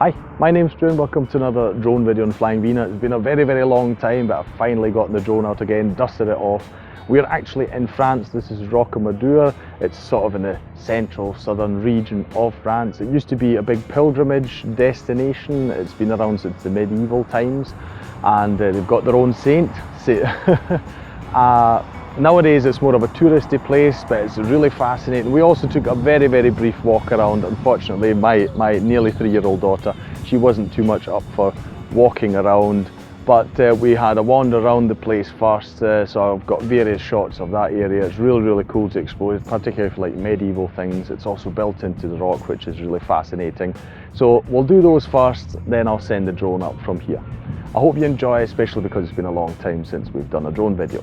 Hi, my name's Drew and welcome to another drone video on Flying Wiener. It's been a very long time, but I've finally gotten the drone out again, dusted it off. We're actually in France. This is Rocamadour. It's sort of in the central southern region of France. It used to be a big pilgrimage destination. It's been around since the medieval times, and they've got their own saint. Nowadays it's more of a touristy place, but it's really fascinating. We also took a very brief walk around. Unfortunately, my nearly 3-year-old daughter, she wasn't too much up for walking around, but we had a wander around the place first, so I've got various shots of that area. It's really cool to explore, particularly for like medieval things. It's also built into the rock, which is really fascinating. So we'll do those first, then I'll send the drone up from here. I hope you enjoy, especially because it's been a long time since we've done a drone video.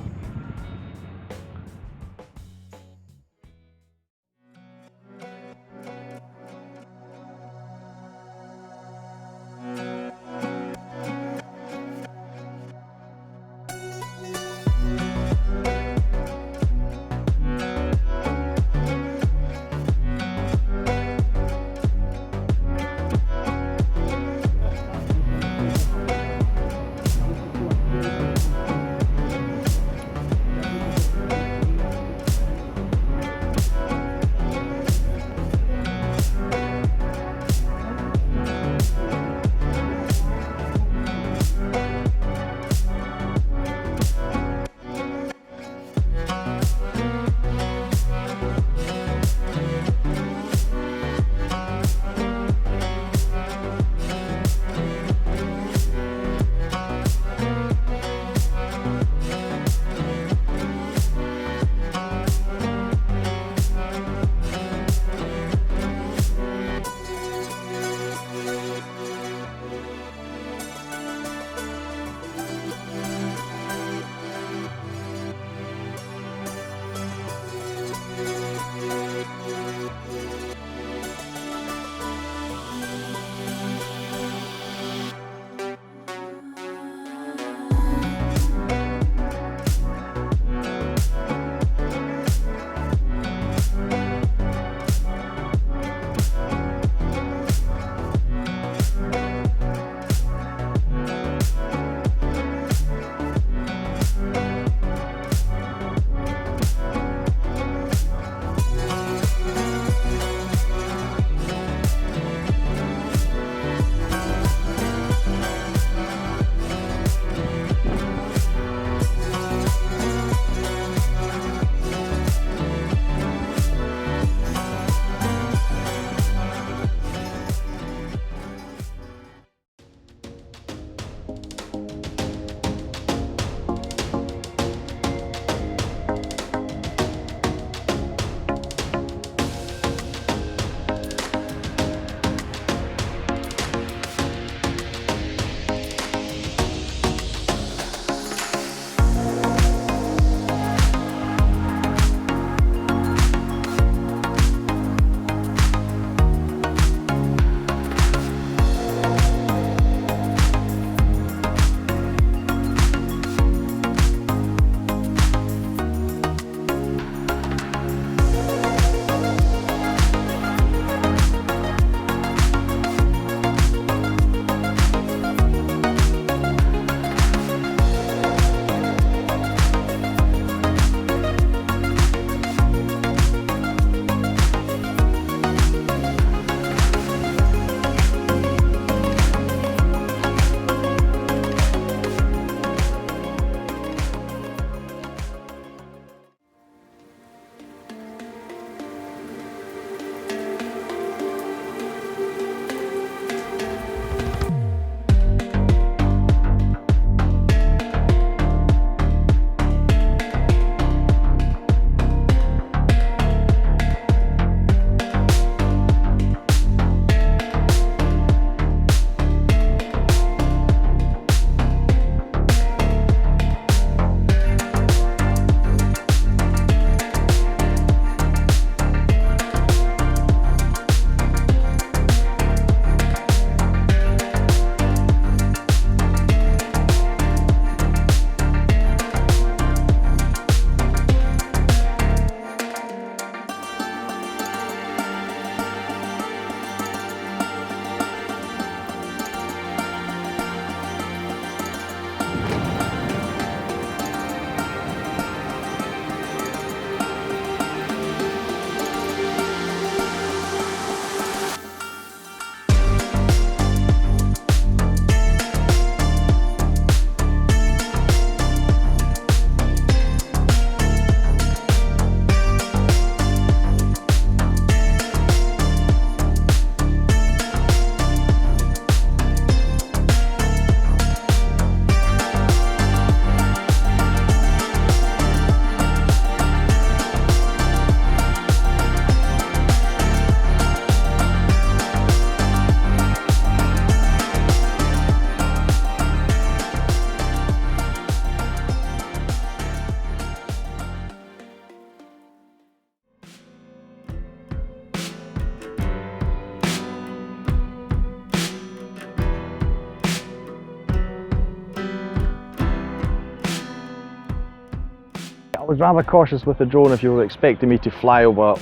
was rather cautious with the drone. If you were expecting me to fly over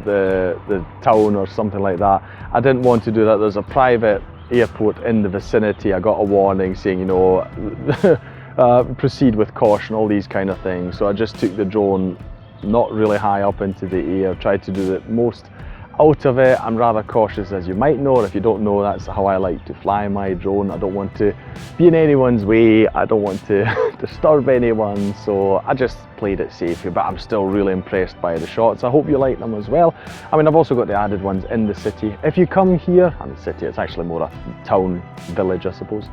the town or something like that, I didn't want to do that. There's a private airport in the vicinity. I got a warning saying, you know, proceed with caution, all these kind of things. So I just took the drone not really high up into the air, tried to do the most out of it. I'm rather cautious, as you might know, or if you don't know, that's how I like to fly my drone. I don't want to be in anyone's way, I don't want to disturb anyone, so I just played it safe, but I'm still really impressed by the shots. I hope you like them as well. I mean, I've also got the added ones in the city. If you come here, and the city, it's actually more a town, village, I suppose.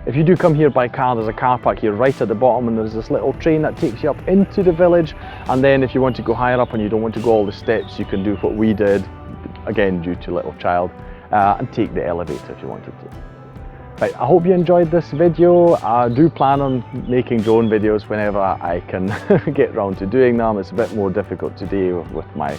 If you do come here by car, there's a car park here right at the bottom, and there's this little train that takes you up into the village. And then if you want to go higher up and you don't want to go all the steps, you can do what we did, again due to little child, and take the elevator if you wanted to. Right, I hope you enjoyed this video. I do plan on making drone videos whenever I can get around to doing them. It's a bit more difficult today with my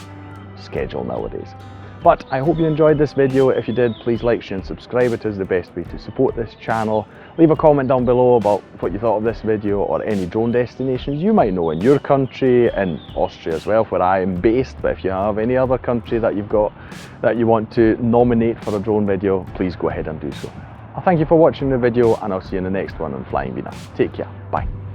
schedule nowadays. But I hope you enjoyed this video. If you did, please like, share and subscribe. It is the best way to support this channel. Leave a comment down below about what you thought of this video, or any drone destinations you might know in your country, in Austria as well, where I am based. But if you have any other country that you've got that you want to nominate for a drone video, please go ahead and do so. I thank you for watching the video, and I'll see you in the next one on Flying Wiener. Take care, bye.